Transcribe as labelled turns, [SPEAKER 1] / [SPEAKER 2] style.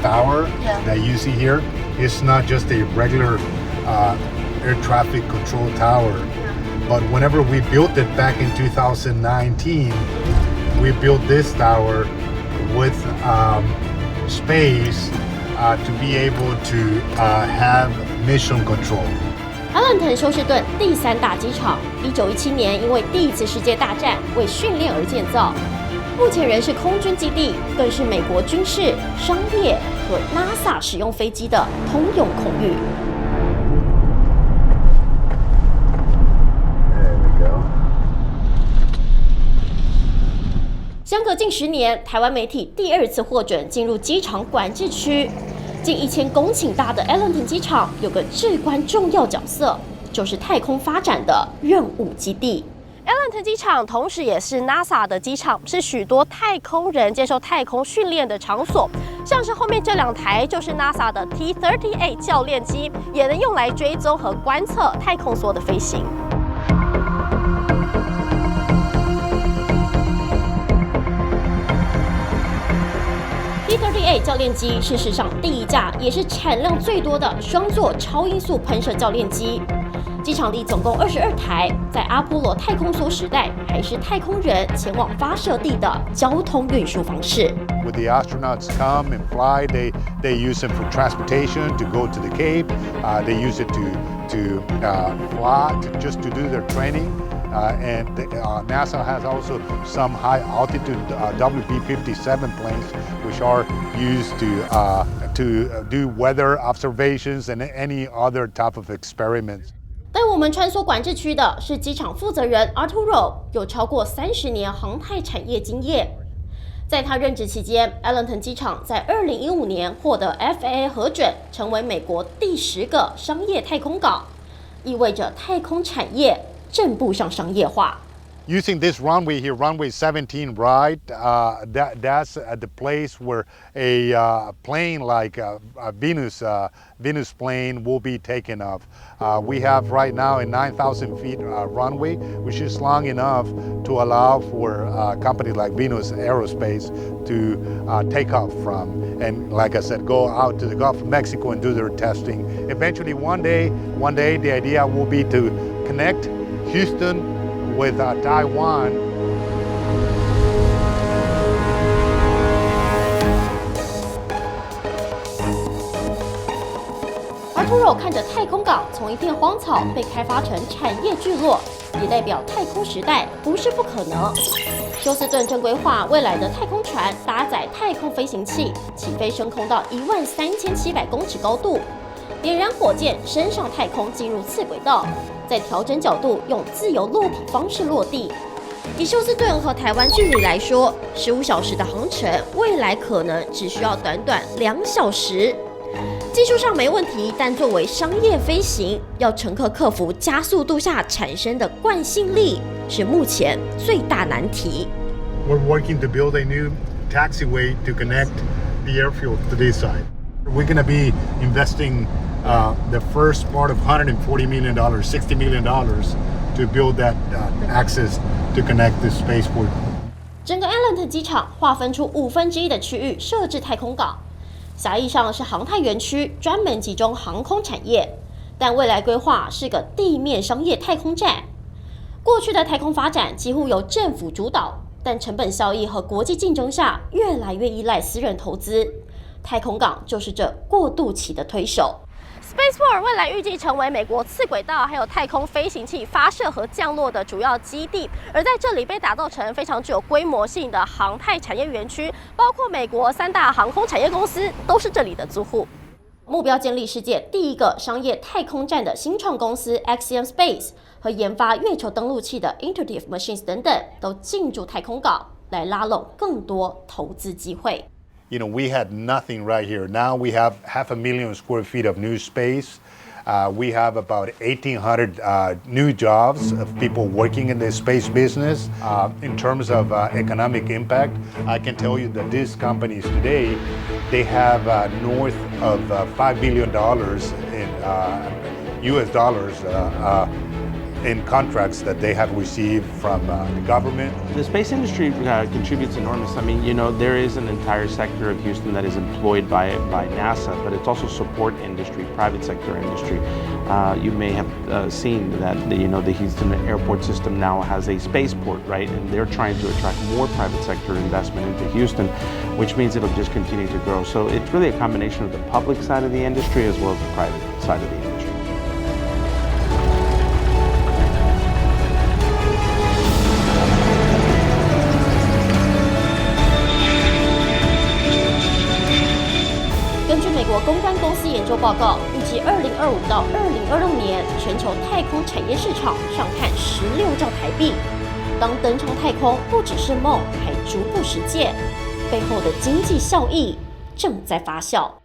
[SPEAKER 1] tower that you see here is not just a regular air traffic control tower, but whenever we built it back in 2019, we built this tower with space to be able to have mission control.
[SPEAKER 2] 阿伦腾休斯顿第3大机场，1917年因为第1次世界大战为训练而建造，目前仍是空军基地，更是美国军事、商业和 NASA 使用飞机的通用空域。相隔近10年，台湾媒体第2次获准进入机场管制区。近1000公顷大的 Arlington 机场有个至关重要角色，就是太空发展的任务基地。Arlington 机场同时也是 NASA 的机场，是许多太空人接受太空训练的场所。像是后面这2台就是 NASA 的 T-38 教练机，也能用来追踪和观测太空梭的飞行。T-38 教练机是史上第1架，也是产量最多的双座超音速喷射教练机。机场里总共22台，在阿波罗太空梭时代，还是太空人前往发射地的交通运输方式。
[SPEAKER 1] When the astronauts come and fly, they use them for transportation to go to the Cape. They use it to fly, just to do their training. And NASA has also some high altitude WB-57 planes, which are used to do weather observations and any other type of experiments.
[SPEAKER 2] 带我们穿梭管制区的是机场负责人 Arturo， 有超过30年航太产业经验。在他任职期间 ，Arlington 机场在2015年获得 FAA 核准，成为美国第10个商业太空港，意味着太空产业正步上商业化。
[SPEAKER 1] Using this runway here, runway 17, right? That's the place where a plane like a Venus plane will be taken off. We have right now a 9,000 feet runway, which is long enough to allow for a company like Venus Aerospace to take off from. And like I said, go out to the Gulf of Mexico and do their testing. Eventually, one day, the idea will be to connect Houston with Taiwan.
[SPEAKER 2] Arturo 看着太空港从一片荒草被开发成产业聚落，也代表太空时代不是不可能。休斯顿正规划未来的太空船搭载太空飞行器，起飞升空到13700公尺高度，点燃火箭升上太空进入次轨道，再调整角度用自由落体方式落地。以休斯顿和台湾距离来说，15小时的航程，未来可能只需要短短2小时。技术上没问题，但作为商业飞行，要乘客克服加速度下产生的惯性力，是目前最大难题。
[SPEAKER 1] We're working to build a new taxiway to connect the airfield to this side. We're going to be investing the first part of $140 million, $60 million to build that access to connect the spaceport.
[SPEAKER 2] 整个 Arlington 机场划分出1/5的区域设置太空港。狭义上是航太园区，专门集中航空产业，但未来规划是个地面商业太空站。过去的太空发展几乎由政府主导，但成本效益和国际竞争下，越来越依赖私人投资。太空港就是这过渡期的推手。Spaceport 未来预计成为美国次轨道还有太空飞行器发射和降落的主要基地，而在这里被打造成非常具有规模性的航太产业园区，包括美国3大航空产业公司都是这里的租户。目标建立世界第1个商业太空站的新创公司 Axiom Space 和研发月球登陆器的 Intuitive Machines 等等，都进驻太空港，来拉拢更多投资机会。
[SPEAKER 1] You know, we had nothing right here. Now we have 500,000 square feet of new space. We have about 1,800 new jobs of people working in the space business. In terms of economic impact, I can tell you that these companies today, they have north of $5 billion in US dollars in contracts that they have received from the government.
[SPEAKER 3] The space industry contributes enormous. I mean, you know, there is an entire sector of Houston that is employed by NASA, but it's also support industry, private sector industry. You may have seen that the Houston airport system now has a spaceport, right? And they're trying to attract more private sector investment into Houston, which means it'll just continue to grow. So it's really a combination of the public side of the industry as well as the private side of the industry.
[SPEAKER 2] 根据美国公关公司研究报告，预计2025到2026年，全球太空产业市场上看16兆台币。当登上太空不只是梦，还逐步实践，背后的经济效益正在发酵。